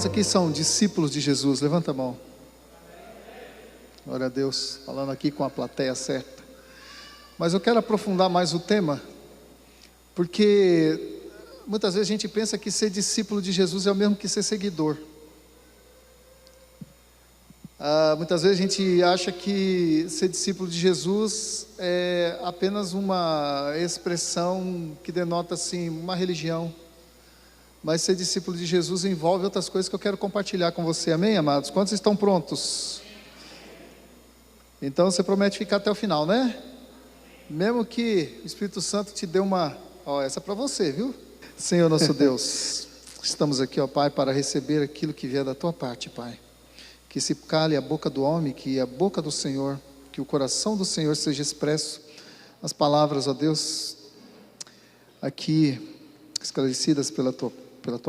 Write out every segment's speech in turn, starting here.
Quantos aqui são discípulos de Jesus? Levanta a mão. Glória a Deus, falando aqui com a plateia certa. Mas eu quero aprofundar mais o tema, porque muitas vezes a gente pensa que ser discípulo de Jesus é o mesmo que ser seguidor. Muitas vezes a gente acha que ser discípulo de Jesus é apenas uma expressão que denota assim, uma religião. Mas ser discípulo de Jesus envolve outras coisas que eu quero compartilhar com você, amém, amados? Quantos estão prontos? Então você promete ficar até o final, né? Mesmo que o Espírito Santo te dê uma... essa é para você, viu? Senhor nosso Deus, estamos aqui, Pai, para receber aquilo que vier da Tua parte, Pai. Que se cale a boca do homem, que a boca do Senhor, que o coração do Senhor seja expresso nas palavras, Deus, aqui esclarecidas pela tua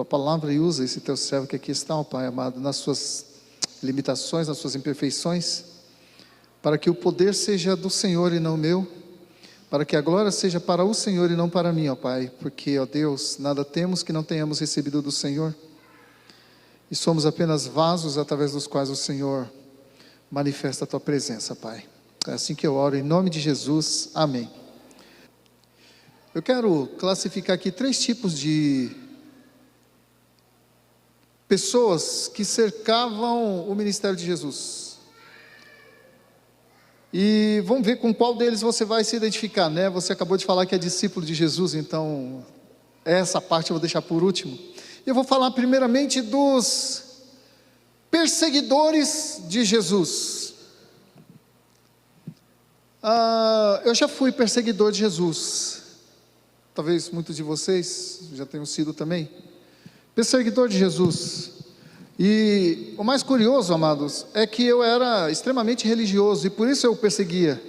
palavra, e usa esse Teu servo que aqui está, Pai amado, nas suas limitações, nas suas imperfeições, para que o poder seja do Senhor e não meu, para que a glória seja para o Senhor e não para mim, Pai, porque, Deus, nada temos que não tenhamos recebido do Senhor, e somos apenas vasos através dos quais o Senhor manifesta a Tua presença, Pai. É assim que eu oro, em nome de Jesus, amém. Eu quero classificar aqui 3 tipos de pessoas que cercavam o ministério de Jesus. E vamos ver com qual deles você vai se identificar, né? Você acabou de falar que é discípulo de Jesus, então essa parte eu vou deixar por último. Eu vou falar primeiramente dos perseguidores de Jesus. Eu já fui perseguidor de Jesus. Talvez muitos de vocês já tenham sido também. Perseguidor de Jesus. E o mais curioso, amados, é que eu era extremamente religioso e por isso eu perseguia.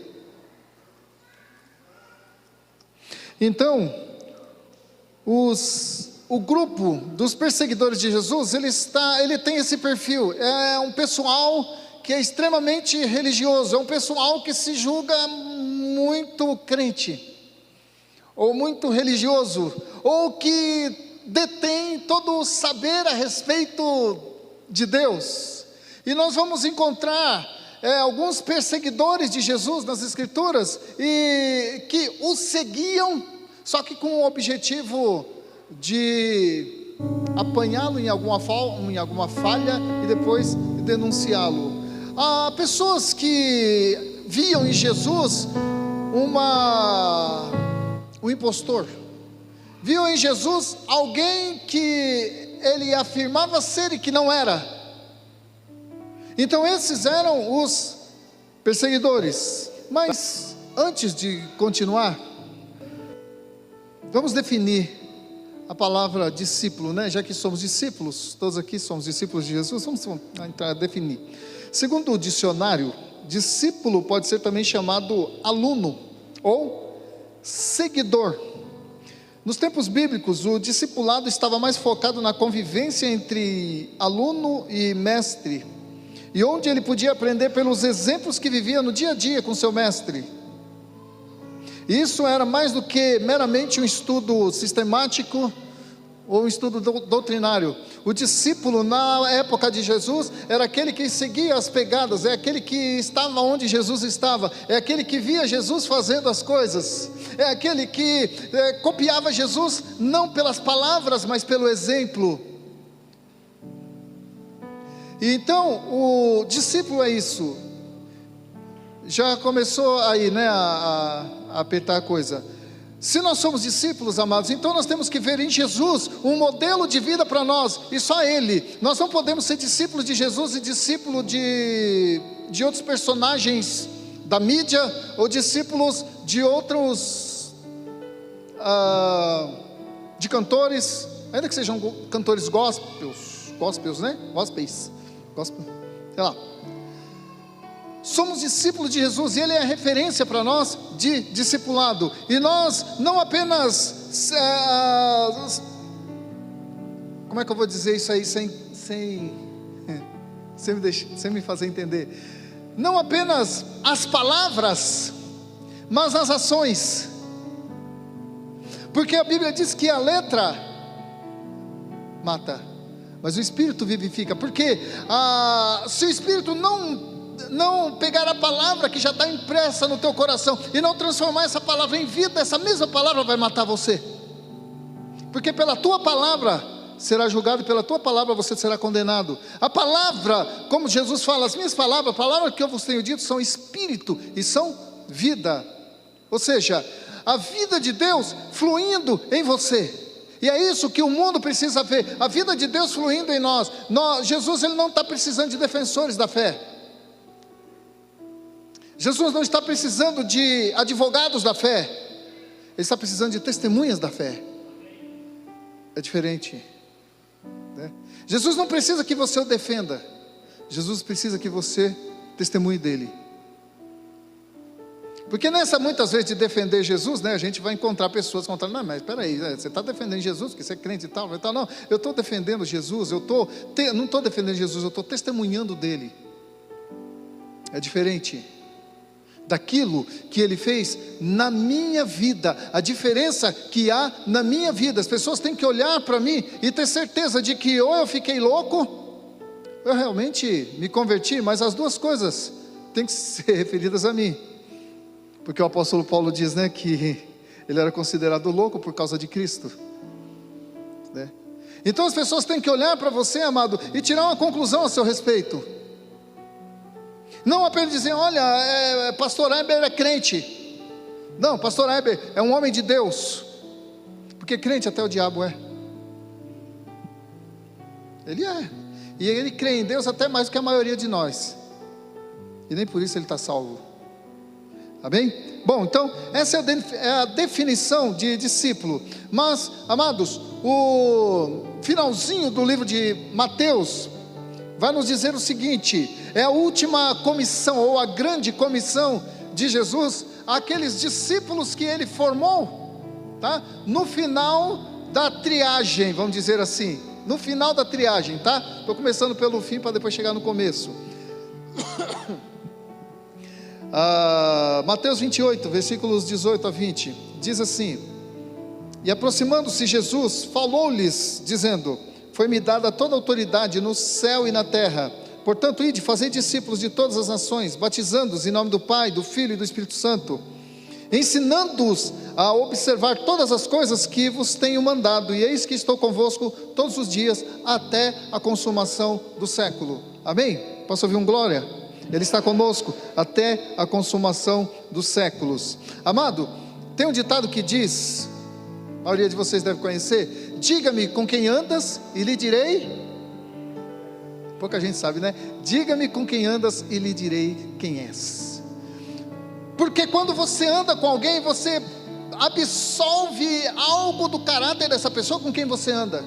Então, o grupo dos perseguidores de Jesus, ele tem esse perfil, é um pessoal que é extremamente religioso, é um pessoal que se julga muito crente, ou muito religioso, ou que detém todo o saber a respeito de Deus. E nós vamos encontrar alguns perseguidores de Jesus nas Escrituras, e que o seguiam, só que com o objetivo de apanhá-lo em alguma falha e depois denunciá-lo. Há pessoas que viam em Jesus um impostor, viam em Jesus alguém que ele afirmava ser e que não era. Então esses eram os perseguidores. Mas antes de continuar, vamos definir a palavra discípulo, né? Já que somos discípulos, todos aqui somos discípulos de Jesus, vamos entrar a definir. Segundo o dicionário, discípulo pode ser também chamado aluno ou seguidor. Nos tempos bíblicos, o discipulado estava mais focado na convivência entre aluno e mestre, e onde ele podia aprender pelos exemplos que vivia no dia a dia com seu mestre. Isso era mais do que meramente um estudo sistemático ou um estudo doutrinário. O discípulo na época de Jesus era aquele que seguia as pegadas, é aquele que estava onde Jesus estava, é aquele que via Jesus fazendo as coisas, é aquele que copiava Jesus não pelas palavras, mas pelo exemplo. Então o discípulo é isso. Já começou aí, né, a apertar a coisa. Se nós somos discípulos, amados, então nós temos que ver em Jesus um modelo de vida para nós, e só Ele. Nós não podemos ser discípulos de Jesus e discípulo de outros personagens da mídia, ou discípulos de outros de cantores, ainda que sejam cantores gospels, né? Gospel, sei lá. Somos discípulos de Jesus, e Ele é a referência para nós de discipulado. E nós não apenas, como é que eu vou dizer isso aí sem me fazer entender? Não apenas as palavras, mas as ações. Porque a Bíblia diz que a letra mata, mas o Espírito vivifica. Porque se o Espírito não pegar a palavra que já está impressa no teu coração e não transformar essa palavra em vida, essa mesma palavra vai matar você. Porque pela tua palavra será julgado, e pela tua palavra você será condenado. A palavra, como Jesus fala, as minhas palavras, a palavra que eu vos tenho dito são espírito e são vida. Ou seja, a vida de Deus fluindo em você. E é isso que o mundo precisa ver, a vida de Deus fluindo em nós. Jesus, ele não está precisando de defensores da fé. Jesus não está precisando de advogados da fé. Ele está precisando de testemunhas da fé. É diferente, né? Jesus não precisa que você o defenda. Jesus precisa que você testemunhe dele. Porque nessa, muitas vezes, de defender Jesus, né, a gente vai encontrar pessoas que vão falar: não, mas espera aí, você está defendendo Jesus, porque você é crente e tal. Não, eu estou defendendo Jesus, não estou defendendo Jesus, eu estou testemunhando dele. É diferente daquilo que ele fez na minha vida, a diferença que há na minha vida. As pessoas têm que olhar para mim e ter certeza de que ou eu fiquei louco, eu realmente me converti, mas as duas coisas têm que ser referidas a mim. Porque o apóstolo Paulo diz, né, que ele era considerado louco por causa de Cristo, né? Então as pessoas têm que olhar para você, amado, e tirar uma conclusão a seu respeito. Não apenas dizer: olha, pastor Heber é crente. Não, pastor Heber é um homem de Deus. Porque crente até o diabo é. Ele é. E ele crê em Deus até mais do que a maioria de nós. E nem por isso ele está salvo. Amém? Bom, então essa é a definição de discípulo. Mas, amados, o finalzinho do livro de Mateus vai nos dizer o seguinte: é a última comissão, ou a grande comissão de Jesus àqueles discípulos que ele formou, tá? No final da triagem, vamos dizer assim, no final da triagem, tá? Estou começando pelo fim para depois chegar no começo. Mateus 28, versículos 18 a 20, diz assim: e aproximando-se Jesus, falou-lhes, dizendo: foi-me dada toda a autoridade no céu e na terra. Portanto, ide, fazei discípulos de todas as nações, batizando-os em nome do Pai, do Filho e do Espírito Santo, ensinando-os a observar todas as coisas que vos tenho mandado, e eis que estou convosco todos os dias, até a consumação do século. Amém? Posso ouvir um glória? Ele está conosco até a consumação dos séculos. Amado, tem um ditado que diz, a maioria de vocês deve conhecer: diga-me com quem andas e lhe direi. Pouca gente sabe, né? Diga-me com quem andas e lhe direi quem és. Porque quando você anda com alguém, você absolve algo do caráter dessa pessoa com quem você anda.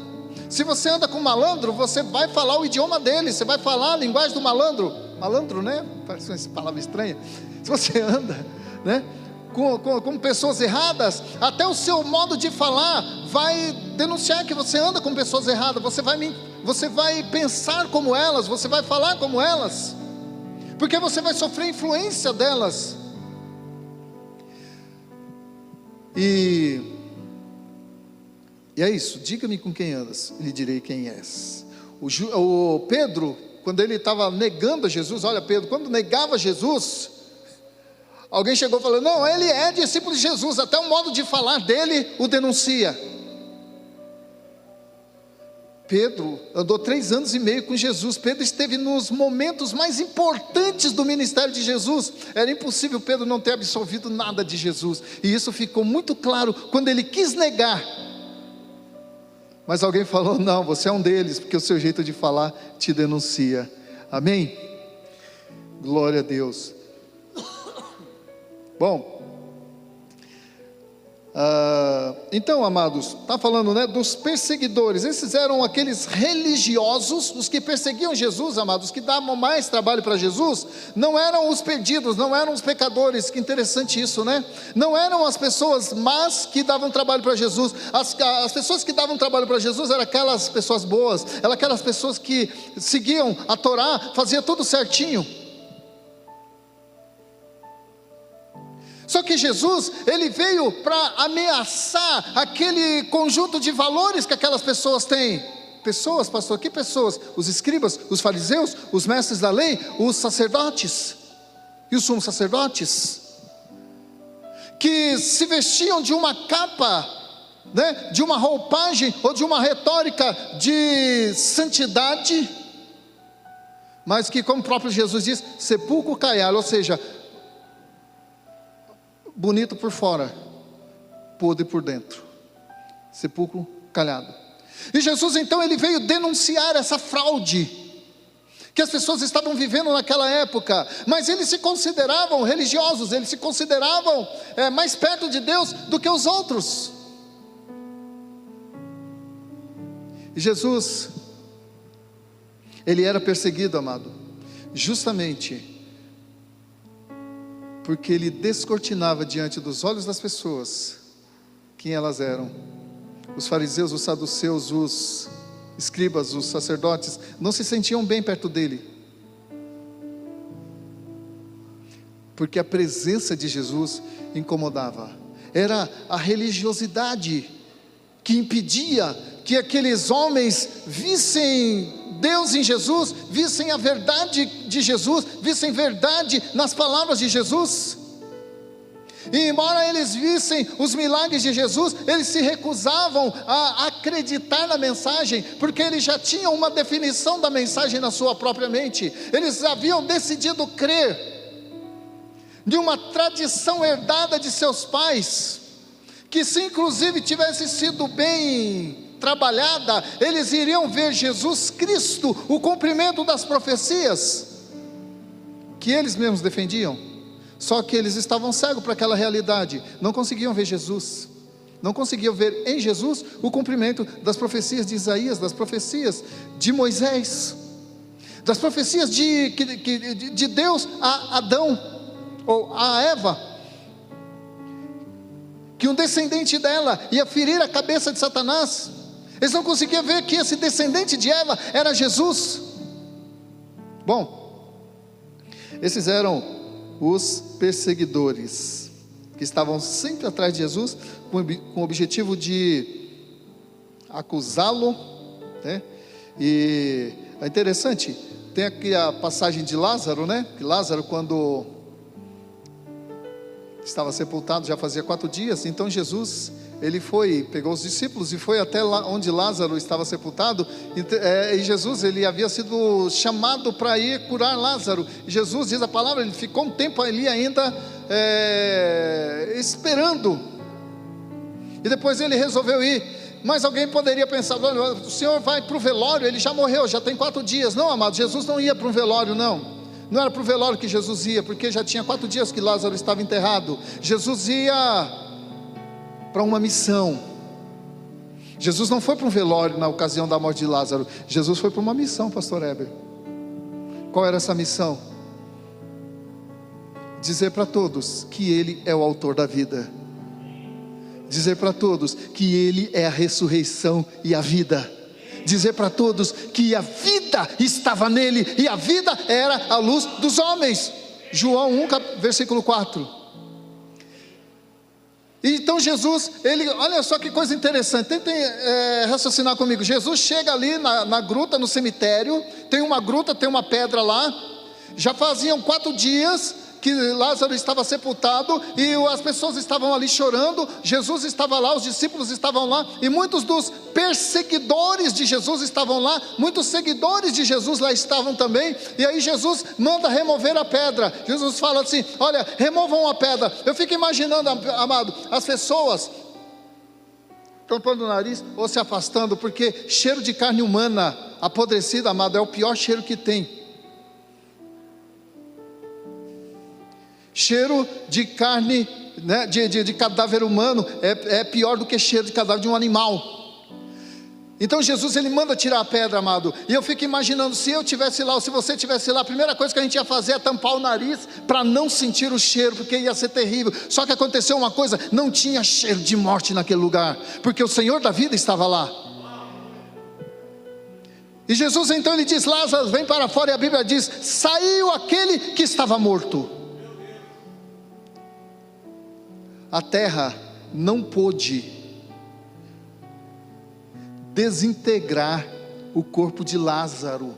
Se você anda com um malandro, você vai falar o idioma dele, você vai falar a linguagem do malandro. Malandro, né? Parece uma palavra estranha. Se você anda, né, com pessoas erradas, até o seu modo de falar vai denunciar que você anda com pessoas erradas. Você vai pensar como elas, você vai falar como elas, porque você vai sofrer influência delas. E é isso: diga-me com quem andas, lhe direi quem és. O Pedro, quando ele estava negando a Jesus, olha, Pedro, quando negava Jesus, alguém chegou falando: não, ele é discípulo de Jesus, até o modo de falar dele o denuncia. Pedro andou 3 anos e meio com Jesus. Pedro esteve nos momentos mais importantes do ministério de Jesus. Era impossível Pedro não ter absorvido nada de Jesus, e isso ficou muito claro quando ele quis negar. Mas alguém falou: não, você é um deles, porque o seu jeito de falar te denuncia. Amém? Glória a Deus. Bom, então, amados, está falando, né, dos perseguidores. Esses eram aqueles religiosos, os que perseguiam Jesus, amados, que davam mais trabalho para Jesus. Não eram os perdidos, não eram os pecadores. Que interessante isso, né? Não eram as pessoas más que davam trabalho para Jesus. As pessoas que davam trabalho para Jesus eram aquelas pessoas boas, eram aquelas pessoas que seguiam a Torá, faziam tudo certinho. Só que Jesus, ele veio para ameaçar aquele conjunto de valores que aquelas pessoas têm. Pessoas, pastor, que pessoas? Os escribas, os fariseus, os mestres da lei, os sacerdotes e os sumos sacerdotes, que se vestiam de uma capa, né, de uma roupagem ou de uma retórica de santidade, mas que, como o próprio Jesus diz, sepulcro caiado, ou seja, bonito por fora, podre por dentro, sepulcro calhado. E Jesus então, ele veio denunciar essa fraude que as pessoas estavam vivendo naquela época, mas eles se consideravam religiosos, eles se consideravam mais perto de Deus do que os outros. E Jesus, ele era perseguido, amado, justamente porque ele descortinava diante dos olhos das pessoas quem elas eram. Os fariseus, os saduceus, os escribas, os sacerdotes não se sentiam bem perto dele, porque a presença de Jesus incomodava. Era a religiosidade que impedia que aqueles homens vissem Deus em Jesus, vissem a verdade de Jesus, vissem verdade nas palavras de Jesus. E embora eles vissem os milagres de Jesus, eles se recusavam a acreditar na mensagem, porque eles já tinham uma definição da mensagem na sua própria mente. Eles haviam decidido crer de uma tradição herdada de seus pais, que se inclusive tivesse sido bem trabalhada, eles iriam ver Jesus Cristo, o cumprimento das profecias que eles mesmos defendiam. Só que eles estavam cegos para aquela realidade, não conseguiam ver Jesus, não conseguiam ver em Jesus o cumprimento das profecias de Isaías, das profecias de Moisés, das profecias de Deus a Adão, ou a Eva, que um descendente dela ia ferir a cabeça de Satanás. Eles não conseguiam ver que esse descendente de Eva era Jesus. Bom, esses eram os perseguidores, que estavam sempre atrás de Jesus, com o objetivo de acusá-lo, né? E é interessante, tem aqui a passagem de Lázaro, né? Que Lázaro, quando estava sepultado, já fazia 4 dias, então Jesus, ele pegou os discípulos e foi até lá onde Lázaro estava sepultado, e Jesus, ele havia sido chamado para ir curar Lázaro. E Jesus, diz a palavra, ele ficou um tempo ali ainda esperando, e depois ele resolveu ir. Mas alguém poderia pensar, olha, o Senhor vai para o velório, ele já morreu, já tem 4 dias. Não, amado, Jesus não ia para um velório, não era para o velório que Jesus ia, porque já tinha 4 dias que Lázaro estava enterrado. Jesus ia para uma missão. Jesus não foi para um velório na ocasião da morte de Lázaro, Jesus foi para uma missão, pastor Heber. Qual era essa missão? Dizer para todos que Ele é o autor da vida, dizer para todos que Ele é a ressurreição e a vida, dizer para todos que a vida estava nele, e a vida era a luz dos homens. João 1, versículo 4. Então Jesus, olha só que coisa interessante, tentem raciocinar comigo. Jesus chega ali na gruta, no cemitério, tem uma gruta, tem uma pedra lá, já faziam 4 dias que Lázaro estava sepultado, e as pessoas estavam ali chorando. Jesus estava lá, os discípulos estavam lá, e muitos dos perseguidores de Jesus estavam lá, muitos seguidores de Jesus lá estavam também. E aí Jesus manda remover a pedra. Jesus fala assim, olha, removam a pedra. Eu fico imaginando, amado, as pessoas tampando o nariz ou se afastando, porque cheiro de carne humana apodrecida, amado, é o pior cheiro que tem. Cheiro de carne, né, de cadáver humano é pior do que cheiro de cadáver de um animal. Então Jesus, ele manda tirar a pedra, amado. E eu fico imaginando, se eu estivesse lá, ou se você estivesse lá, a primeira coisa que a gente ia fazer é tampar o nariz, para não sentir o cheiro, porque ia ser terrível. Só que aconteceu uma coisa, não tinha cheiro de morte naquele lugar, porque o Senhor da vida estava lá. E Jesus então, ele diz, Lázaro, vem para fora. E a Bíblia diz, saiu aquele que estava morto. A terra não pôde desintegrar o corpo de Lázaro,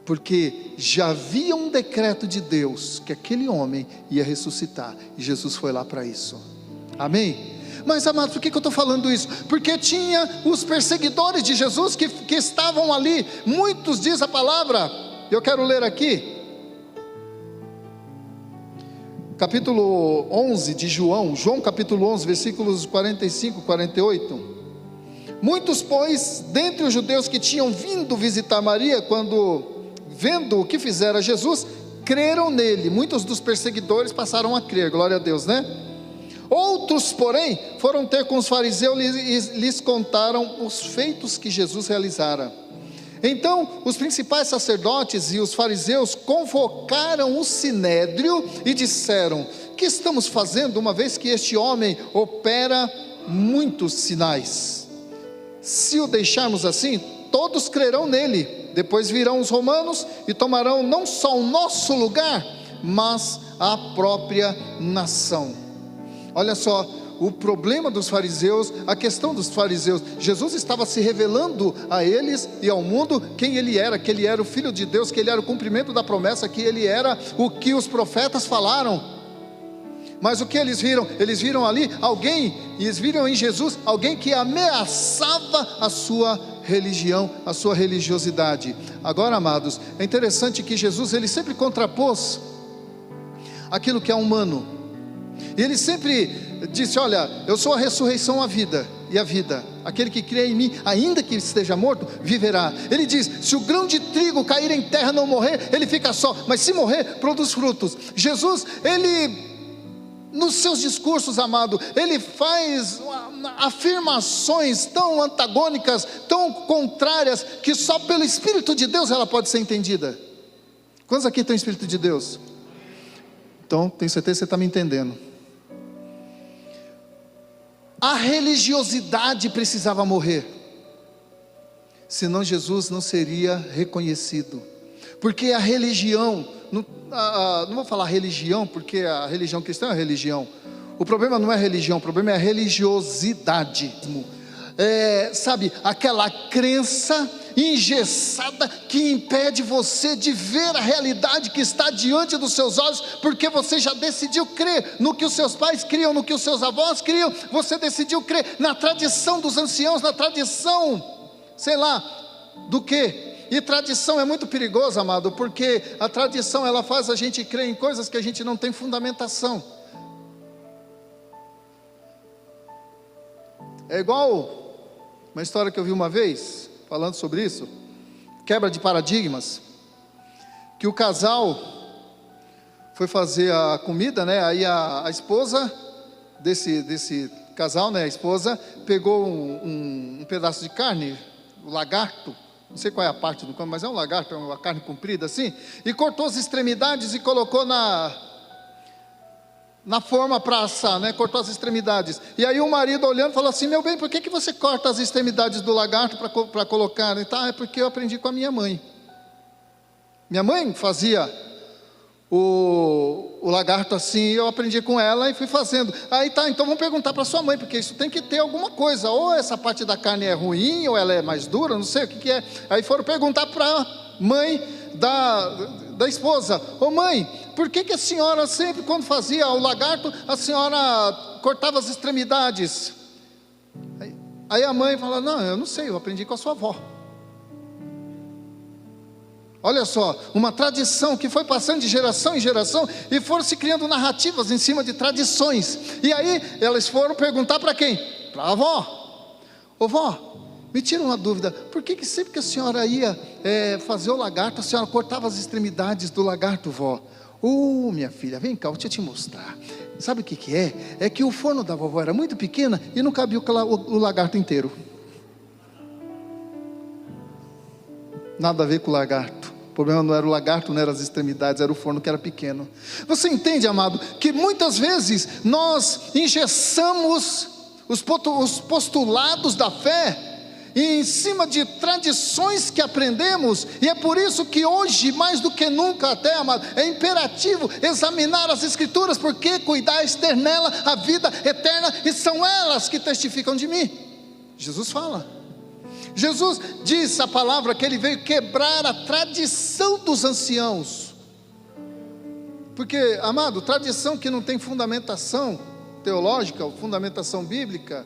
porque já havia um decreto de Deus que aquele homem ia ressuscitar, e Jesus foi lá para isso. Amém? Mas amados, por que eu estou falando isso? Porque tinha os perseguidores de Jesus que estavam ali. Muitos, diz a palavra, eu quero ler aqui capítulo 11 de João capítulo 11, versículos 45 e 48. Muitos, pois, dentre os judeus que tinham vindo visitar Maria, quando vendo o que fizera Jesus, creram nele. Muitos dos perseguidores passaram a crer, glória a Deus, né? Outros, porém, foram ter com os fariseus e lhes contaram os feitos que Jesus realizara. Então os principais sacerdotes e os fariseus convocaram o sinédrio e disseram: que estamos fazendo, uma vez que este homem opera muitos sinais? Se o deixarmos assim, todos crerão nele. Depois virão os romanos e tomarão não só o nosso lugar, mas a própria nação. Olha só, o problema dos fariseus, a questão dos fariseus. Jesus estava se revelando a eles e ao mundo quem ele era, que ele era o Filho de Deus, que ele era o cumprimento da promessa, que ele era o que os profetas falaram. Mas o que eles viram? Eles viram ali alguém, e eles viram em Jesus alguém que ameaçava a sua religião, a sua religiosidade. Agora, amados, é interessante que Jesus, ele sempre contrapôs aquilo que é humano. E ele sempre disse: olha, eu sou a ressurreição e a vida. Aquele que crê em mim, ainda que esteja morto, viverá. Ele diz: se o grão de trigo cair em terra e não morrer, ele fica só, mas se morrer, produz frutos. Jesus, ele, nos seus discursos, amado, ele faz afirmações tão antagônicas, tão contrárias, que só pelo Espírito de Deus ela pode ser entendida. Quantos aqui tem o Espírito de Deus? Então, tenho certeza que você está me entendendo. A religiosidade precisava morrer, senão Jesus não seria reconhecido. Porque a religião, não vou falar religião, porque a religião cristã é a religião. O problema não é a religião, o problema é a religiosidade. Sabe, aquela crença engessada que impede você de ver a realidade que está diante dos seus olhos, porque você já decidiu crer no que os seus pais criam, no que os seus avós criam. Você decidiu crer na tradição dos anciãos, na tradição, sei lá, do que? E tradição é muito perigoso, amado, porque a tradição, ela faz a gente crer em coisas que a gente não tem fundamentação. É igual uma história que eu vi uma vez, falando sobre isso, quebra de paradigmas, que o casal foi fazer a comida, né? Aí a esposa desse casal, né? A esposa pegou um pedaço de carne, o lagarto, não sei qual é a parte do corpo, mas é um lagarto, é uma carne comprida assim, e cortou as extremidades e colocou na forma para assar, né? Cortou as extremidades. E aí o marido olhando falou assim: meu bem, por que você corta as extremidades do lagarto para colocar? E tá, é porque eu aprendi com a minha mãe. Minha mãe fazia o lagarto assim, eu aprendi com ela e fui fazendo. Aí tá, então vamos perguntar para sua mãe, porque isso tem que ter alguma coisa, ou essa parte da carne é ruim, ou ela é mais dura, não sei o que é. Aí foram perguntar para a mãe da esposa: ô mãe, por que a senhora sempre, quando fazia o lagarto, a senhora cortava as extremidades? Aí a mãe fala: não, eu não sei, eu aprendi com a sua avó. Olha só, uma tradição que foi passando de geração em geração, e foram se criando narrativas em cima de tradições. E aí elas foram perguntar para quem? Para a avó. Ô vó, me tira uma dúvida, por que sempre que a senhora ia fazer o lagarto, a senhora cortava as extremidades do lagarto, vó? Minha filha, vem cá, deixa eu te mostrar. Sabe o que é? É que o forno da vovó era muito pequeno e não cabia o lagarto inteiro. Nada a ver com o lagarto. O problema não era o lagarto, não eram as extremidades, era o forno que era pequeno. Você entende, amado, que muitas vezes nós engessamos os postulados da fé em cima de tradições que aprendemos, e é por isso que hoje, mais do que nunca até, amado, é imperativo examinar as Escrituras, porque cuidaste ter nela a vida eterna, e são elas que testificam de mim. Jesus fala. Jesus diz a palavra que ele veio quebrar a tradição dos anciãos. Porque, amado, tradição que não tem fundamentação teológica, ou fundamentação bíblica,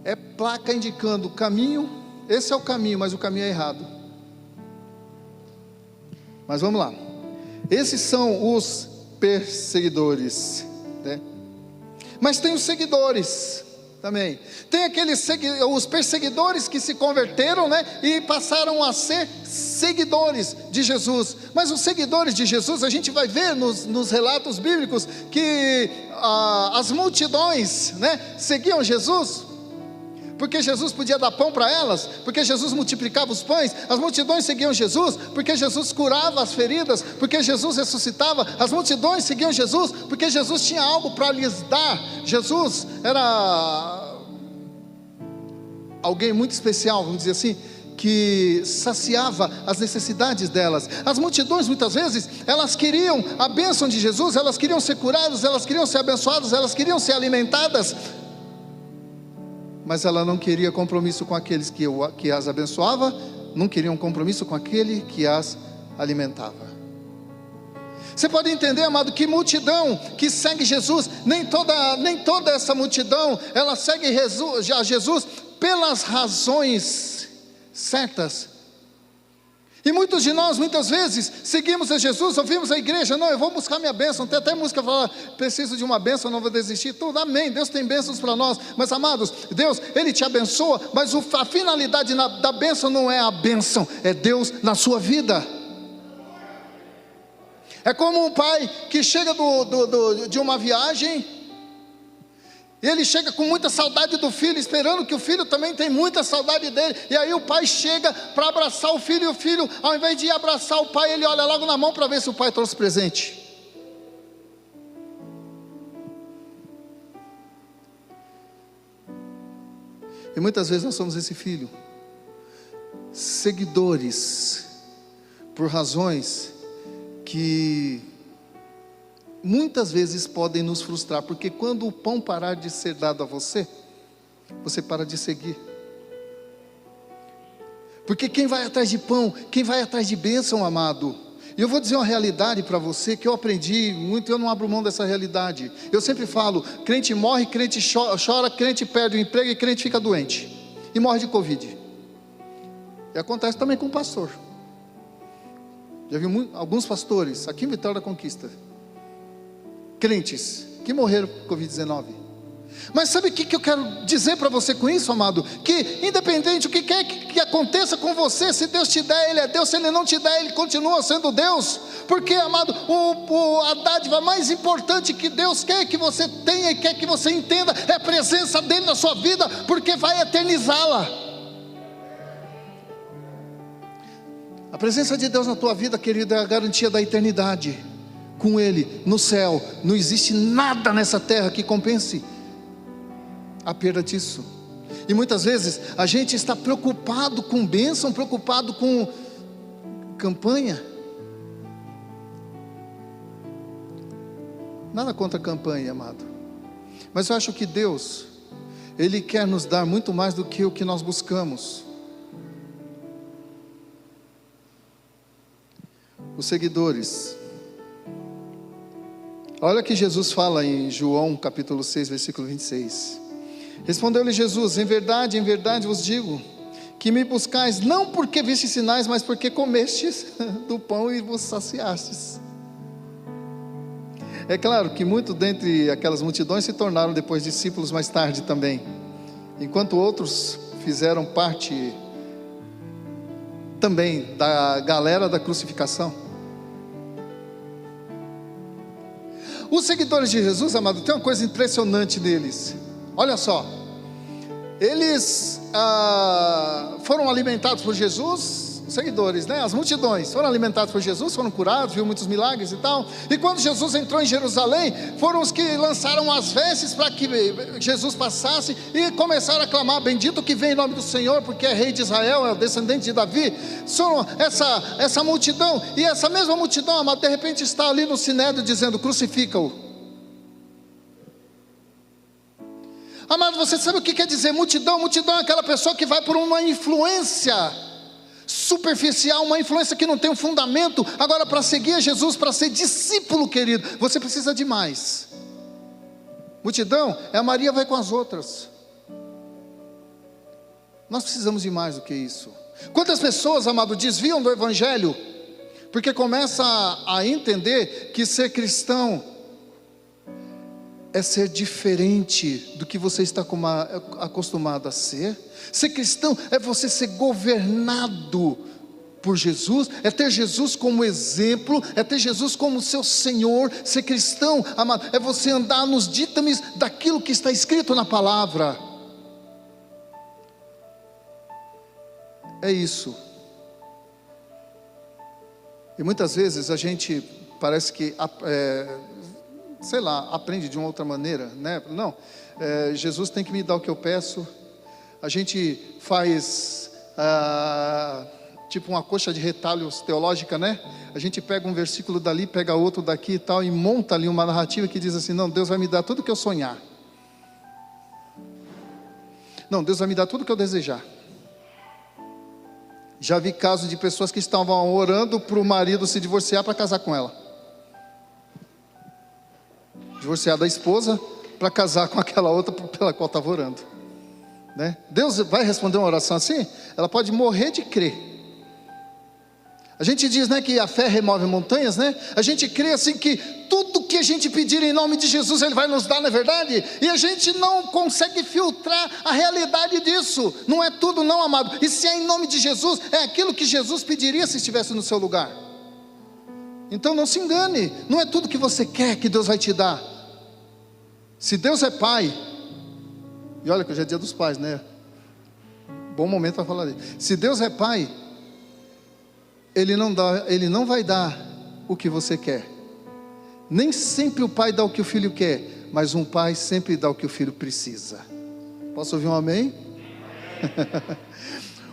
é placa indicando o caminho, esse é o caminho, mas o caminho é errado. Mas vamos lá. Esses são os perseguidores, né? Mas tem os seguidores também. Tem aqueles os perseguidores que se converteram, né, e passaram a ser seguidores de Jesus. Mas os seguidores de Jesus, a gente vai ver nos relatos bíblicos que as multidões, né, seguiam Jesus, porque Jesus podia dar pão para elas, porque Jesus multiplicava os pães. As multidões seguiam Jesus, porque Jesus curava as feridas, porque Jesus ressuscitava. As multidões seguiam Jesus, porque Jesus tinha algo para lhes dar. Jesus era alguém muito especial, vamos dizer assim, que saciava as necessidades delas. As multidões, muitas vezes, elas queriam a bênção de Jesus, elas queriam ser curadas, elas queriam ser abençoadas, elas queriam ser alimentadas, mas ela não queria compromisso com aqueles que as abençoava, não queria um compromisso com aquele que as alimentava. Você pode entender, amado, que multidão que segue Jesus, nem toda essa multidão, ela segue a Jesus pelas razões certas. E muitos de nós, muitas vezes, seguimos a Jesus, ouvimos a igreja, não, eu vou buscar minha bênção. Tem até música que fala, preciso de uma bênção, não vou desistir. Tudo, amém, Deus tem bênçãos para nós. Mas amados, Deus, Ele te abençoa, mas a finalidade da bênção não é a bênção, é Deus na sua vida. É como um pai que chega de uma viagem, e ele chega com muita saudade do filho, esperando que o filho também tem muita saudade dele. E aí o pai chega para abraçar o filho, e o filho, ao invés de ir abraçar o pai, ele olha logo na mão para ver se o pai trouxe presente. E muitas vezes nós somos esse filho, seguidores, por razões que muitas vezes podem nos frustrar, porque quando o pão parar de ser dado a você, você para de seguir. Porque quem vai atrás de pão, quem vai atrás de bênção, amado, e eu vou dizer uma realidade para você, que eu aprendi muito, eu não abro mão dessa realidade. Eu sempre falo, crente morre, crente chora, crente perde o emprego e crente fica doente, e morre de Covid. E acontece também com o pastor. Já vi alguns pastores, aqui em Vitória da Conquista, crentes que morreram por Covid-19. Mas sabe o que eu quero dizer para você com isso, amado? Que independente do que quer que aconteça com você, se Deus te der, Ele é Deus. Se Ele não te der, Ele continua sendo Deus. Porque, amado, a dádiva mais importante que Deus quer que você tenha e quer que você entenda é a presença dEle na sua vida, porque vai eternizá-la. A presença de Deus na tua vida, querido, é a garantia da eternidade com Ele, no céu. Não existe nada nessa terra que compense a perda disso. E muitas vezes a gente está preocupado com bênção, preocupado com campanha. Nada contra a campanha, amado, mas eu acho que Deus, Ele quer nos dar muito mais do que o que nós buscamos. Os seguidores. Olha que Jesus fala em João capítulo 6, versículo 26. Respondeu-lhe Jesus, em verdade vos digo, que me buscais, não porque vistes sinais, mas porque comestes do pão e vos saciastes. É claro que muitos dentre aquelas multidões se tornaram depois discípulos mais tarde também, enquanto outros fizeram parte também da galera da crucificação. Os seguidores de Jesus, amado, tem uma coisa impressionante neles. Olha só, eles foram alimentados por Jesus, os seguidores, né? As multidões foram alimentados por Jesus, foram curados, viu muitos milagres e tal. E quando Jesus entrou em Jerusalém, foram os que lançaram as vestes para que Jesus passasse e começaram a clamar, bendito que vem em nome do Senhor, porque é rei de Israel, é o descendente de Davi. São essa multidão, e essa mesma multidão, amado, de repente está ali no sinédrio dizendo, crucifica-o. Amado, você sabe o que quer dizer multidão? Multidão é aquela pessoa que vai por uma influência superficial, uma influência que não tem um fundamento. Agora, para seguir a Jesus, para ser discípulo, querido, você precisa de mais. Multidão é a Maria vai com as outras. Nós precisamos de mais do que isso. Quantas pessoas, amado, desviam do Evangelho porque começa a entender que ser cristão é ser diferente do que você está acostumado a ser. Ser cristão é você ser governado por Jesus, é ter Jesus como exemplo, é ter Jesus como seu Senhor. Ser cristão, amado, é você andar nos ditames daquilo que está escrito na palavra. É isso. E muitas vezes a gente parece que sei lá, aprende de uma outra maneira, né? Não, Jesus tem que me dar o que eu peço. A gente faz tipo uma coxa de retalhos teológica, né? A gente pega um versículo dali, pega outro daqui e tal, e monta ali uma narrativa que diz assim: não, Deus vai me dar tudo o que eu sonhar. Não, Deus vai me dar tudo o que eu desejar. Já vi casos de pessoas que estavam orando para o marido se divorciar para casar com ela. Divorciar da esposa para casar com aquela outra pela qual estava orando, né? Deus vai responder uma oração assim? Ela pode morrer de crer. A gente diz, né, que a fé remove montanhas, né? A gente crê assim que tudo que a gente pedir em nome de Jesus Ele vai nos dar, não é verdade? E a gente não consegue filtrar a realidade disso. Não é tudo não, amado. E se é em nome de Jesus, é aquilo que Jesus pediria se estivesse no seu lugar. Então não se engane, não é tudo que você quer que Deus vai te dar. Se Deus é pai, e olha que hoje é dia dos pais, né? Bom momento para falar disso. Se Deus é pai, Ele não vai dar o que você quer. Nem sempre o pai dá o que o filho quer, mas um pai sempre dá o que o filho precisa. Posso ouvir um amém?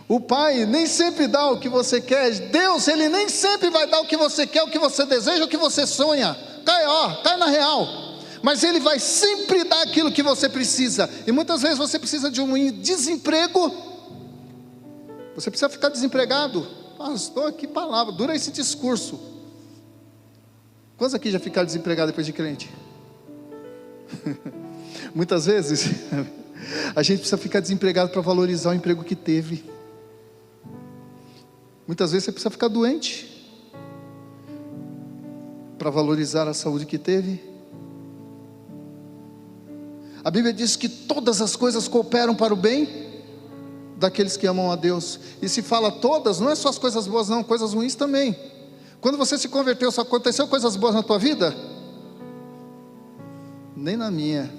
O pai nem sempre dá o que você quer. Deus, Ele nem sempre vai dar o que você quer, o que você deseja, o que você sonha. Cai na real. Mas Ele vai sempre dar aquilo que você precisa. E muitas vezes você precisa de um desemprego. Você precisa ficar desempregado. Pastor, que palavra, dura esse discurso. Quantos aqui já ficaram desempregados depois de crente? Muitas vezes a gente precisa ficar desempregado para valorizar o emprego que teve. Muitas vezes você precisa ficar doente para valorizar a saúde que teve. A Bíblia diz que todas as coisas cooperam para o bem daqueles que amam a Deus. E se fala todas, não é só as coisas boas não, coisas ruins também. Quando você se converteu, só aconteceu coisas boas na tua vida? Nem na minha.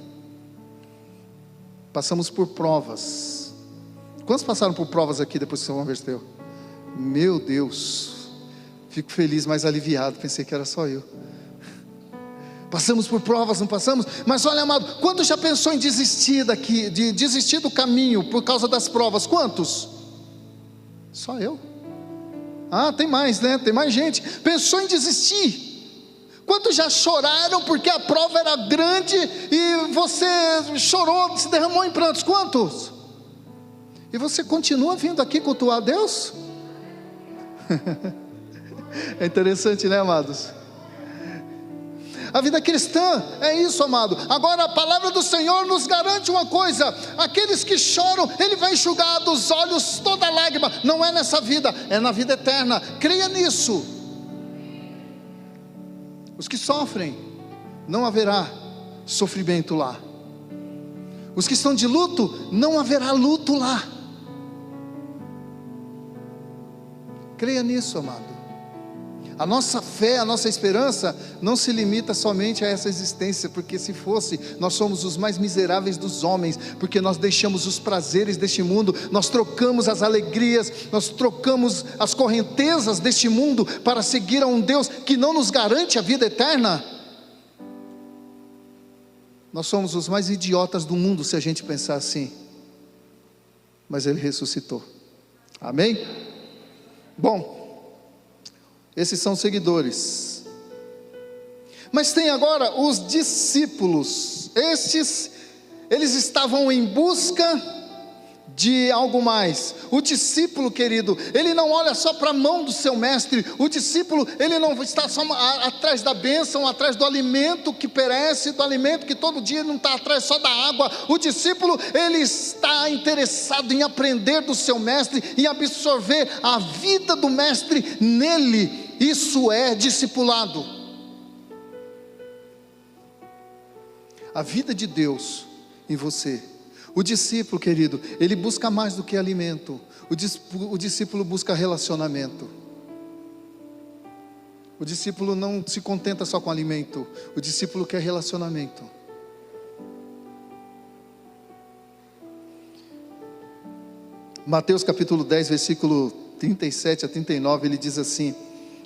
Passamos por provas. Quantos passaram por provas aqui depois que você se converteu? Meu Deus, fico feliz, mas aliviado, pensei que era só eu. Passamos por provas, não passamos? Mas olha, amado, quantos já pensou em desistir daqui, de desistir do caminho por causa das provas? Quantos? Só eu? Ah, tem mais, né? Tem mais gente. Pensou em desistir? Quantos já choraram porque a prova era grande e você chorou, se derramou em prantos? Quantos? E você continua vindo aqui cultuar a Deus? É interessante, né, amados? A vida cristã é isso, amado. Agora a palavra do Senhor nos garante uma coisa: aqueles que choram, Ele vai enxugar dos olhos toda lágrima. Não é nessa vida, é na vida eterna. Creia nisso. Os que sofrem, não haverá sofrimento lá. Os que estão de luto, não haverá luto lá. Creia nisso, amado. A nossa fé, a nossa esperança não se limita somente a essa existência, porque se fosse, nós somos os mais miseráveis dos homens, porque nós deixamos os prazeres deste mundo, nós trocamos as alegrias, nós trocamos as correntezas deste mundo para seguir a um Deus que não nos garante a vida eterna. Nós somos os mais idiotas do mundo se a gente pensar assim, mas Ele ressuscitou. Amém? Bom, esses são seguidores. Mas tem agora os discípulos. eles estavam em busca de algo mais. O discípulo, querido, ele não olha só para a mão do seu mestre. O discípulo, ele não está só atrás da bênção, atrás do alimento que perece, do alimento que todo dia não está atrás só da água. O discípulo, ele está interessado em aprender do seu mestre, em absorver a vida do mestre nele. Isso é discipulado. A vida de Deus em você. O discípulo, querido, ele busca mais do que alimento. O discípulo busca relacionamento. O discípulo não se contenta só com alimento. O discípulo quer relacionamento. Mateus capítulo 10, versículo 37 a 39, ele diz assim,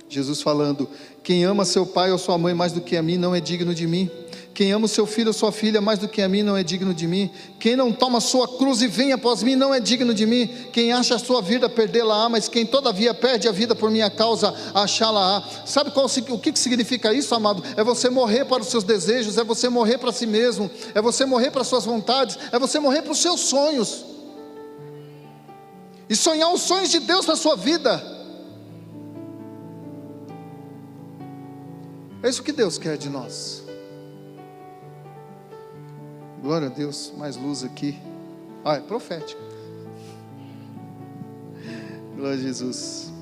Jesus falando: quem ama seu pai ou sua mãe mais do que a mim não é digno de mim. Quem ama o seu filho ou sua filha mais do que a mim não é digno de mim. Quem não toma sua cruz e vem após mim não é digno de mim. Quem acha a sua vida, perdê-la-á, mas quem todavia perde a vida por minha causa, achá-la-á. Sabe o que significa isso, amado? É você morrer para os seus desejos, é você morrer para si mesmo, é você morrer para as suas vontades, é você morrer para os seus sonhos, e sonhar os sonhos de Deus na sua vida. É isso que Deus quer de nós. Glória a Deus, mais luz aqui. É profético. Glória a Jesus.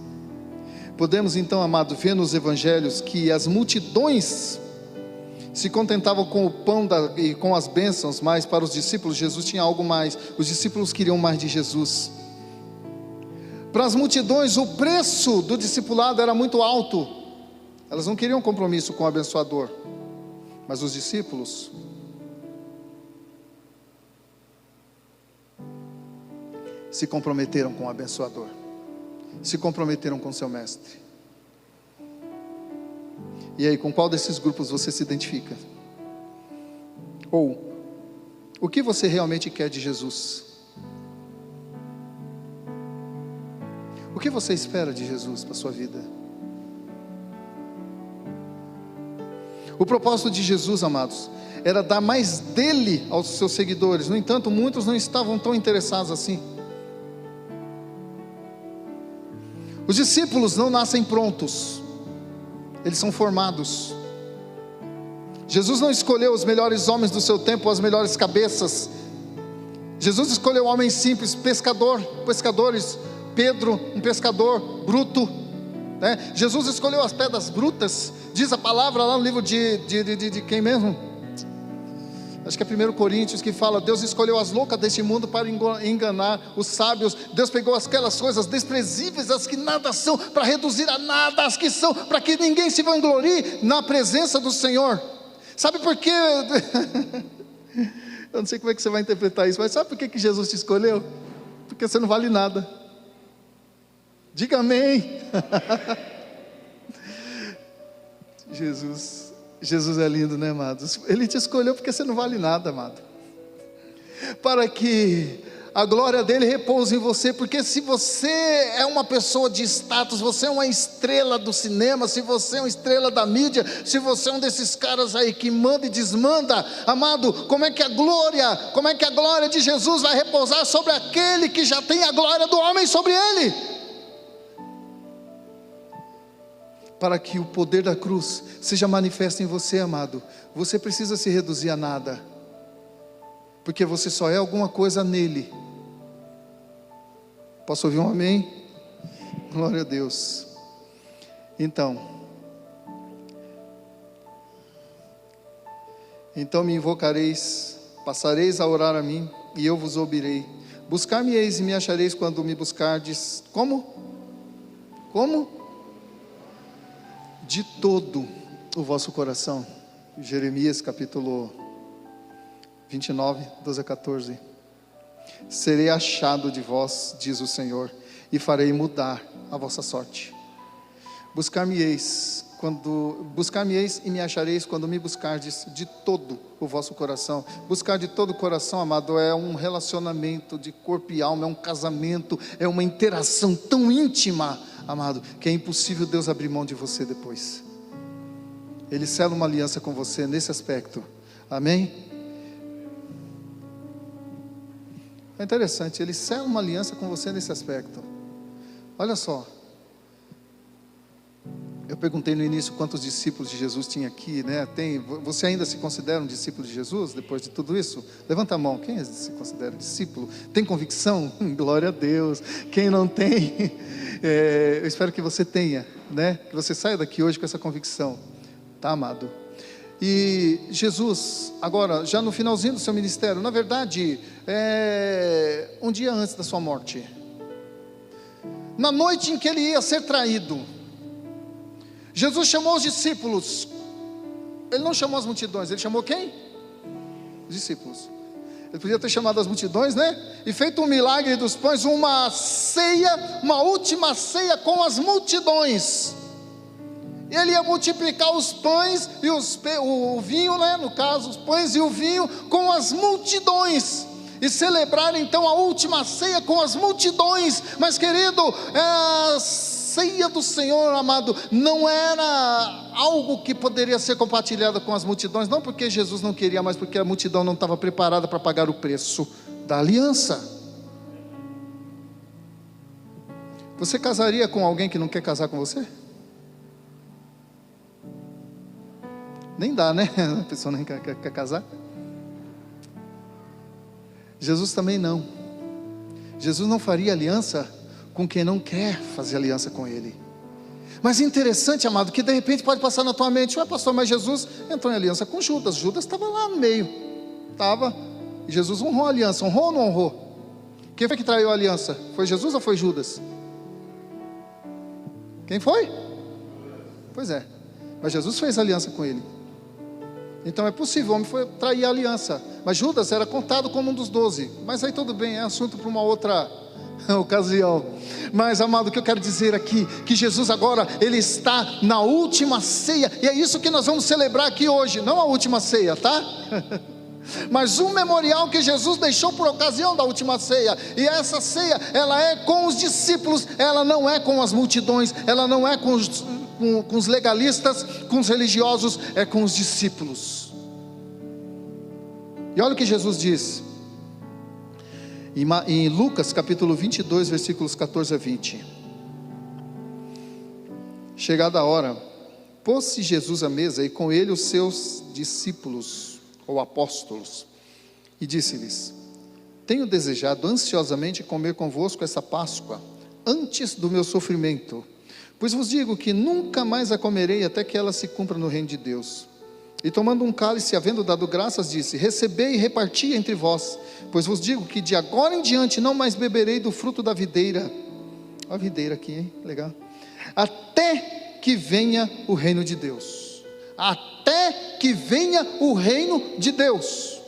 Podemos então, amado, ver nos evangelhos que as multidões se contentavam com o pão e com as bênçãos, mas para os discípulos Jesus tinha algo mais. Os discípulos queriam mais de Jesus. Para as multidões o preço do discipulado era muito alto. Elas não queriam compromisso com o abençoador. Mas os discípulos se comprometeram com o abençoador, se comprometeram com seu mestre. E aí, com qual desses grupos você se identifica? Ou, o que você realmente quer de Jesus? O que você espera de Jesus para a sua vida? O propósito de Jesus, amados, era dar mais dele aos seus seguidores. No entanto, muitos não estavam tão interessados assim. Os discípulos não nascem prontos, eles são formados. Jesus não escolheu os melhores homens do seu tempo, as melhores cabeças. Jesus escolheu homens simples, pescadores. Pedro, um pescador bruto, né? Jesus escolheu as pedras brutas. Diz a palavra lá no livro de quem mesmo? Acho que é 1 Coríntios, que fala: Deus escolheu as loucas deste mundo para enganar os sábios. Deus pegou aquelas coisas desprezíveis, as que nada são, para reduzir a nada as que são, para que ninguém se vanglorie na presença do Senhor. Sabe por quê? Eu não sei como é que você vai interpretar isso, mas sabe por que Jesus te escolheu? Porque você não vale nada. Diga amém. Jesus é lindo, né, amados? Ele te escolheu porque você não vale nada, amado, para que a glória dele repouse em você. Porque se você é uma pessoa de status, você é uma estrela do cinema, se você é uma estrela da mídia, se você é um desses caras aí que manda e desmanda, amado, como é que a glória de Jesus vai repousar sobre aquele que já tem a glória do homem sobre ele? Para que o poder da cruz seja manifesto em você, amado, você precisa se reduzir a nada, porque você só é alguma coisa nele. Posso ouvir um amém? Glória a Deus. Então me invocareis, passareis a orar a mim, e eu vos ouvirei. Buscar-me-eis e me achareis quando me buscardes. Como? De todo o vosso coração. Jeremias capítulo 29, 12 a 14. Serei achado de vós, diz o Senhor, e farei mudar a vossa sorte. Buscar-me-eis e me achareis quando me buscardes de todo o vosso coração. Buscar de todo o coração, amado, é um relacionamento de corpo e alma, é um casamento, é uma interação tão íntima, amado, que é impossível Deus abrir mão de você depois. Ele sela uma aliança com você nesse aspecto, amém? É interessante, ele sela uma aliança com você nesse aspecto. Olha só, eu perguntei no início quantos discípulos de Jesus tinha aqui, né? Você ainda se considera um discípulo de Jesus depois de tudo isso? Levanta a mão, quem se considera discípulo? Tem convicção? Glória a Deus. Quem não tem, eu espero que você tenha, né? Que você saia daqui hoje com essa convicção, tá, amado? E Jesus, agora, já no finalzinho do seu ministério, na verdade, um dia antes da sua morte, na noite em que ele ia ser traído, Jesus chamou os discípulos. Ele não chamou as multidões, ele chamou quem? Os discípulos. Ele podia ter chamado as multidões, né? E feito um milagre dos pães, uma ceia, uma última ceia com as multidões. Ele ia multiplicar os pães e o vinho, né? No caso, os pães e o vinho com as multidões. E celebrar então a última ceia com as multidões. Mas querido, a ceia do Senhor, amado, não era algo que poderia ser compartilhado com as multidões. Não porque Jesus não queria, mas porque a multidão não estava preparada para pagar o preço da aliança. Você casaria com alguém que não quer casar com você? Nem dá, né? A pessoa nem quer casar. Jesus também não. Jesus não faria aliança com quem não quer fazer aliança com Ele. Mas é interessante, amado, que de repente pode passar na tua mente: ué, pastor, mas Jesus entrou em aliança com Judas. Judas estava lá no meio. Estava. E Jesus honrou a aliança. Honrou ou não honrou? Quem foi que traiu a aliança? Foi Jesus ou foi Judas? Quem foi? Pois é. Mas Jesus fez aliança com ele. Então é possível, o homem foi trair a aliança. Mas Judas era contado como um dos 12. Mas aí tudo bem, é assunto para uma outra ocasião. Mas, amado, o que eu quero dizer aqui, que Jesus agora, Ele está na última ceia. E é isso que nós vamos celebrar aqui hoje. Não a última ceia, tá? Mas um memorial que Jesus deixou por ocasião da última ceia. E essa ceia, ela é com os discípulos. Ela não é com as multidões. Ela não é com os legalistas, com os religiosos. É com os discípulos. E olha o que Jesus diz em Lucas capítulo 22, versículos 14 a 20. Chegada a hora, pôs-se Jesus à mesa e com ele os seus discípulos ou apóstolos, e disse-lhes: tenho desejado ansiosamente comer convosco essa Páscoa antes do meu sofrimento, pois vos digo que nunca mais a comerei até que ela se cumpra no reino de Deus. E tomando um cálice, havendo dado graças, disse: recebei e reparti entre vós, pois vos digo que de agora em diante não mais beberei do fruto da videira. Olha a videira aqui, hein? Legal. Até que venha o reino de Deus. Até que venha o reino de Deus.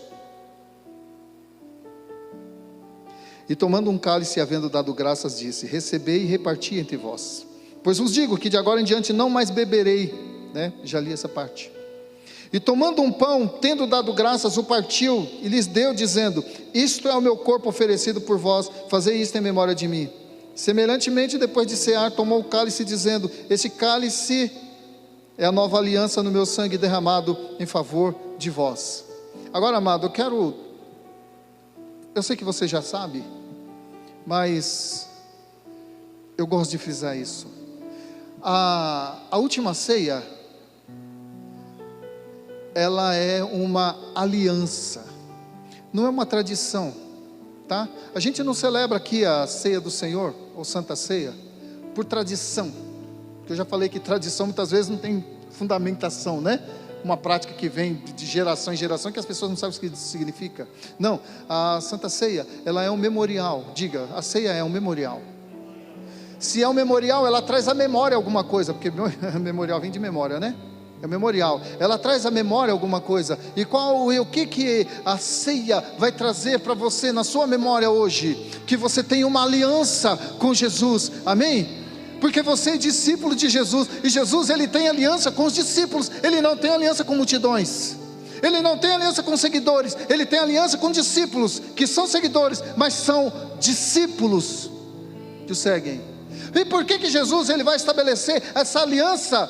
E tomando um cálice, havendo dado graças, disse: recebei e reparti entre vós, pois vos digo que de agora em diante não mais beberei, né? Já li essa parte. E tomando um pão, tendo dado graças, o partiu e lhes deu, dizendo: isto é o meu corpo oferecido por vós, fazei isto em memória de mim. Semelhantemente, depois de cear, tomou o cálice, dizendo: este cálice é a nova aliança no meu sangue derramado em favor de vós. Agora, amado, eu sei que você já sabe, mas eu gosto de frisar isso. A última ceia, ela é uma aliança, não é uma tradição, tá? A gente não celebra aqui a ceia do Senhor, ou Santa Ceia, por tradição, porque eu já falei que tradição muitas vezes não tem fundamentação, né? Uma prática que vem de geração em geração, que as pessoas não sabem o que isso significa. Não, a Santa Ceia, ela é um memorial. Diga, a ceia é um memorial. Se é um memorial, ela traz à memória alguma coisa, porque memorial vem de memória, né? É o memorial, ela traz à memória alguma coisa. E o que a ceia vai trazer para você na sua memória hoje? Que você tem uma aliança com Jesus, amém? Porque você é discípulo de Jesus, e Jesus, ele tem aliança com os discípulos. Ele não tem aliança com multidões, ele não tem aliança com seguidores, ele tem aliança com discípulos, que são seguidores, mas são discípulos que o seguem. E por que Jesus, ele vai estabelecer essa aliança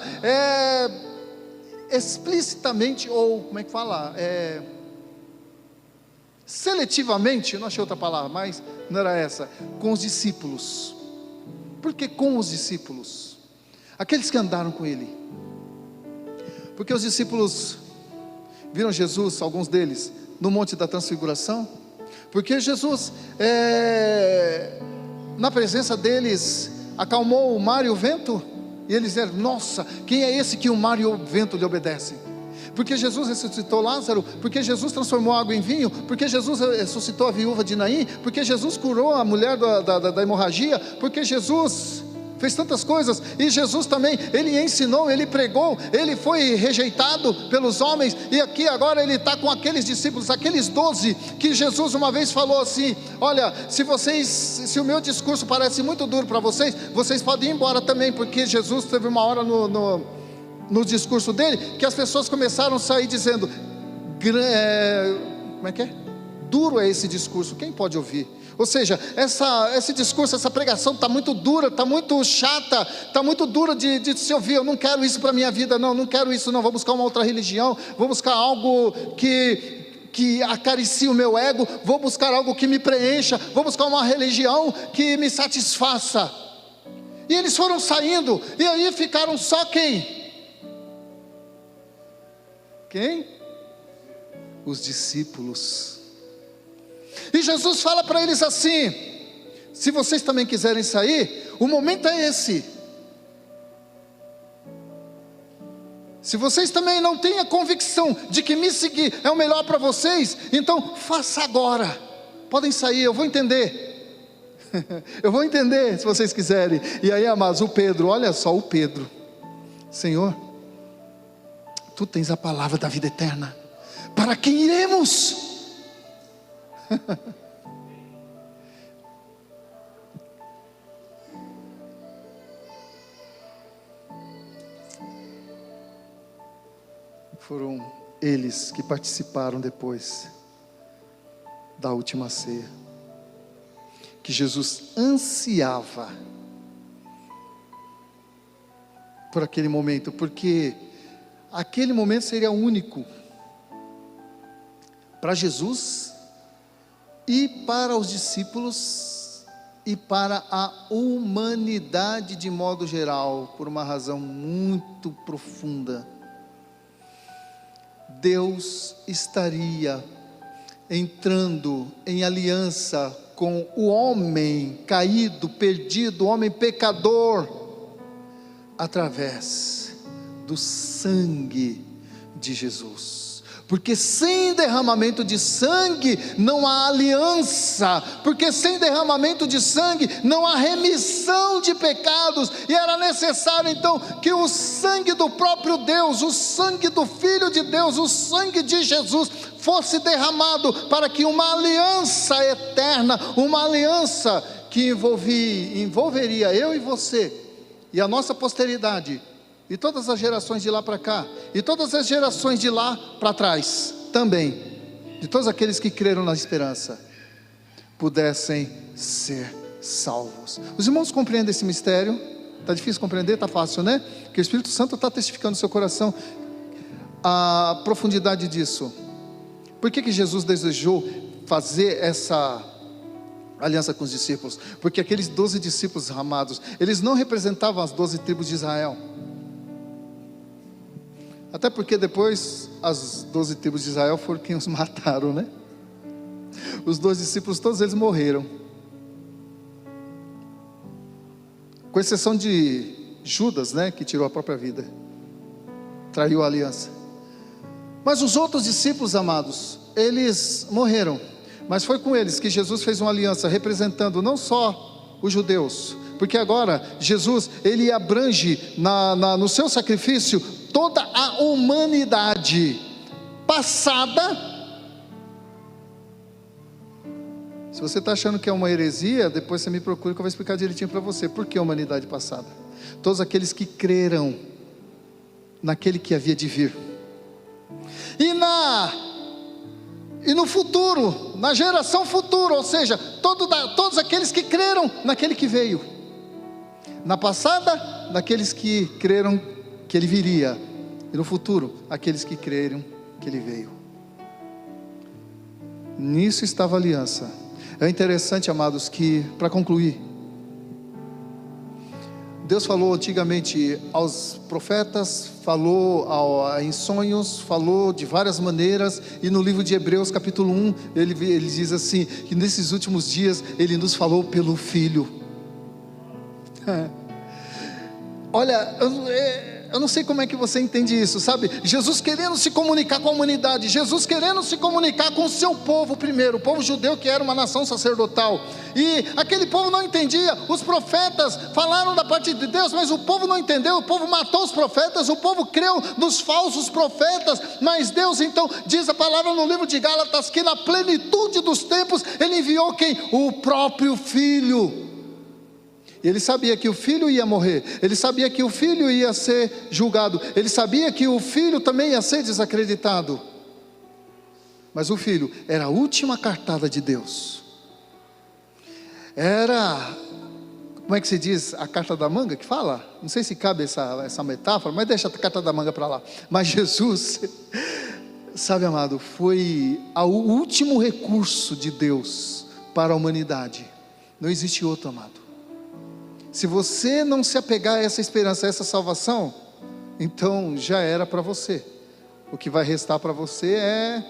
explicitamente, ou como é que fala? seletivamente, não achei outra palavra, mas não era essa, com os discípulos. Por que com os discípulos? Aqueles que andaram com ele. Porque os discípulos viram Jesus, alguns deles, no Monte da Transfiguração. Porque Jesus, na presença deles, acalmou o mar e o vento. E eles disseram: nossa, quem é esse que o mar e o vento lhe obedecem? Porque Jesus ressuscitou Lázaro, porque Jesus transformou água em vinho, porque Jesus ressuscitou a viúva de Naim, porque Jesus curou a mulher da hemorragia, porque Jesus fez tantas coisas. E Jesus também, ele ensinou, ele pregou, ele foi rejeitado pelos homens, e aqui agora ele está com aqueles discípulos, aqueles 12, que Jesus uma vez falou assim: olha, se o meu discurso parece muito duro para vocês, vocês podem ir embora também. Porque Jesus teve uma hora no discurso dele, que as pessoas começaram a sair dizendo, como é que é? Duro é esse discurso, quem pode ouvir? Ou seja, esse discurso, essa pregação está muito dura, está muito chata, está muito dura de se ouvir. Eu não quero isso para a minha vida, não quero isso não, vou buscar uma outra religião, vou buscar algo que acaricie o meu ego, vou buscar algo que me preencha, vou buscar uma religião que me satisfaça. E eles foram saindo, e aí ficaram só quem? Quem? Os discípulos. E Jesus fala para eles assim: se vocês também quiserem sair, o momento é esse. Se vocês também não têm a convicção de que me seguir é o melhor para vocês, então faça agora. Podem sair, eu vou entender. Eu vou entender se vocês quiserem. E aí, amados, o Pedro, olha só o Pedro: Senhor, Tu tens a palavra da vida eterna, para quem iremos? Foram eles que participaram depois da última ceia, que Jesus ansiava por aquele momento, porque aquele momento seria único para Jesus e para os discípulos e para a humanidade de modo geral, por uma razão muito profunda. Deus estaria entrando em aliança com o homem caído, perdido, o homem pecador, através do sangue de Jesus. Porque sem derramamento de sangue não há aliança, porque sem derramamento de sangue não há remissão de pecados, e era necessário então que o sangue do próprio Deus, o sangue do Filho de Deus, o sangue de Jesus fosse derramado, para que uma aliança eterna, uma aliança que envolveria eu e você, e a nossa posteridade, e todas as gerações de lá para cá, e todas as gerações de lá para trás também, de todos aqueles que creram na esperança, pudessem ser salvos. Os irmãos compreendem esse mistério? Está difícil compreender? Está fácil, né? Porque o Espírito Santo está testificando no seu coração a profundidade disso. Por que Jesus desejou fazer essa aliança com os discípulos? Porque aqueles 12 discípulos amados, eles não representavam as 12 tribos de Israel. Até porque depois as 12 tribos de Israel foram quem os mataram, né? Os 12 discípulos, todos eles morreram, com exceção de Judas, né? Que tirou a própria vida, traiu a aliança. Mas os outros discípulos amados, eles morreram, mas foi com eles que Jesus fez uma aliança, representando não só os judeus, porque agora Jesus, ele abrange no seu sacrifício toda a humanidade passada. Se você está achando que é uma heresia, depois você me procura que eu vou explicar direitinho para você. Por que a humanidade passada? Todos aqueles que creram naquele que havia de vir, e no futuro, na geração futura, ou seja, todos aqueles que creram naquele que veio. Na passada, naqueles que creram que ele viria, e no futuro, aqueles que creram que ele veio. Nisso estava a aliança. É interessante, amados, que, para concluir, Deus falou antigamente aos profetas, falou em sonhos, falou de várias maneiras, e no livro de Hebreus capítulo 1, ele diz assim, que nesses últimos dias, Ele nos falou pelo Filho. Olha, eu não sei como é que você entende isso, sabe? Jesus querendo se comunicar com a humanidade, Jesus querendo se comunicar com o seu povo primeiro, o povo judeu, que era uma nação sacerdotal, e aquele povo não entendia. Os profetas falaram da parte de Deus, mas o povo não entendeu. O povo matou os profetas, o povo creu nos falsos profetas, mas Deus então, diz a palavra no livro de Gálatas, que na plenitude dos tempos, Ele enviou quem? O próprio Filho. Ele sabia que o filho ia morrer, ele sabia que o filho ia ser julgado, ele sabia que o filho também ia ser desacreditado, mas o filho era a última cartada de Deus. Era, como é que se diz, a carta da manga que fala? Não sei se cabe essa metáfora, mas deixa a carta da manga para lá. Mas Jesus, sabe, amado, foi o último recurso de Deus para a humanidade. Não existe outro, amado. Se você não se apegar a essa esperança, a essa salvação, então já era para você. O que vai restar para você é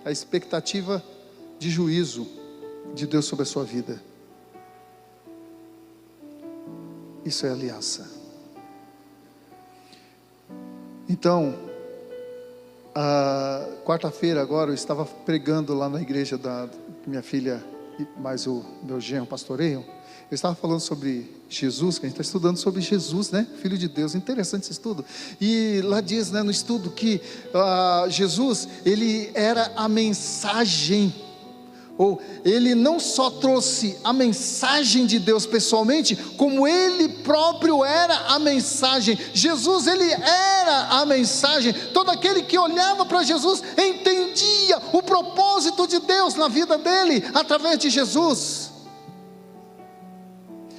a expectativa de juízo de Deus sobre a sua vida. Isso é aliança. Então, quarta-feira agora eu estava pregando lá na igreja da minha filha, mais o meu genro pastoreiam. Eu estava falando sobre Jesus, que a gente está estudando sobre Jesus, né? Filho de Deus. Interessante esse estudo. E lá diz, né, no estudo que Jesus, Ele era a mensagem, ou Ele não só trouxe a mensagem de Deus pessoalmente, como Ele próprio era a mensagem. Jesus, Ele era a mensagem. Todo aquele que olhava para Jesus entendia o propósito de Deus na vida dele, através de Jesus.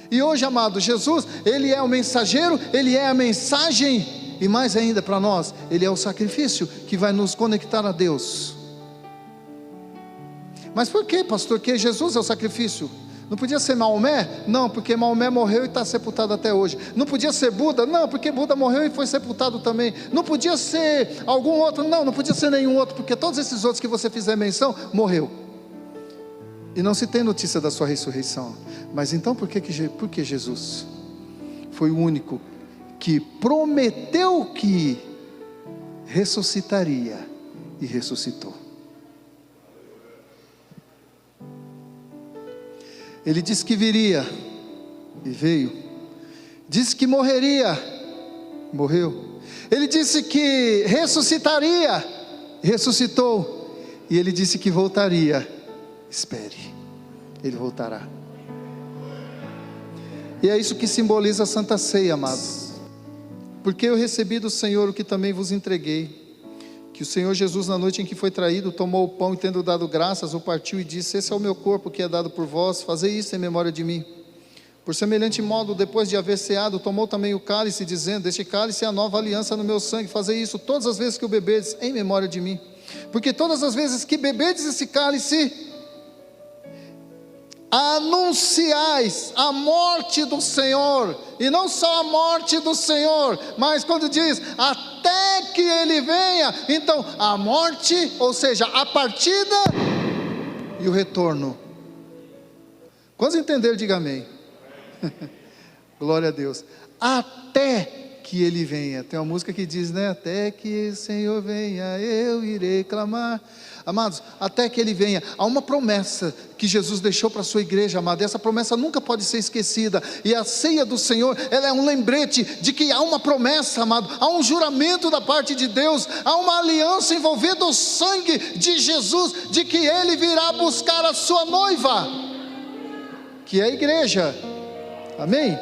E hoje, amado, Jesus, Ele é o mensageiro, Ele é a mensagem, e mais ainda para nós, Ele é o sacrifício que vai nos conectar a Deus. Mas por que, pastor, que Jesus é o sacrifício? Não podia ser Maomé? Não, porque Maomé morreu e está sepultado até hoje. Não podia ser Buda? Não, porque Buda morreu e foi sepultado também. Não podia ser algum outro? Não podia ser nenhum outro, porque todos esses outros que você fizer menção, morreu. E não se tem notícia da sua ressurreição. Mas então por que Jesus foi o único que prometeu que ressuscitaria e ressuscitou? Ele disse que viria e veio. Disse que morreria, morreu. Ele disse que ressuscitaria, ressuscitou. E Ele disse que voltaria. Espere, Ele voltará. E é isso que simboliza a Santa Ceia, amados. Porque eu recebi do Senhor o que também vos entreguei, que o Senhor Jesus, na noite em que foi traído, tomou o pão e, tendo dado graças, o partiu e disse: esse é o meu corpo que é dado por vós, fazei isso em memória de mim. Por semelhante modo, depois de haver ceado, tomou também o cálice, dizendo: este cálice é a nova aliança no meu sangue, fazei isso todas as vezes que o bebedes, em memória de mim. Porque todas as vezes que bebedes esse cálice, anunciais a morte do Senhor. E não só a morte do Senhor, mas quando diz até que Ele venha, então a morte, ou seja, a partida e o retorno. Quantos entenderam? Diga amém. Glória a Deus. Até que Ele venha. Tem uma música que diz, né? Até que o Senhor venha, eu irei clamar. Amados, até que Ele venha. Há uma promessa que Jesus deixou para a sua igreja, amado. E essa promessa nunca pode ser esquecida. E a ceia do Senhor, ela é um lembrete de que há uma promessa, amado. Há um juramento da parte de Deus. Há uma aliança envolvendo o sangue de Jesus, de que Ele virá buscar a sua noiva, que é a igreja. Amém?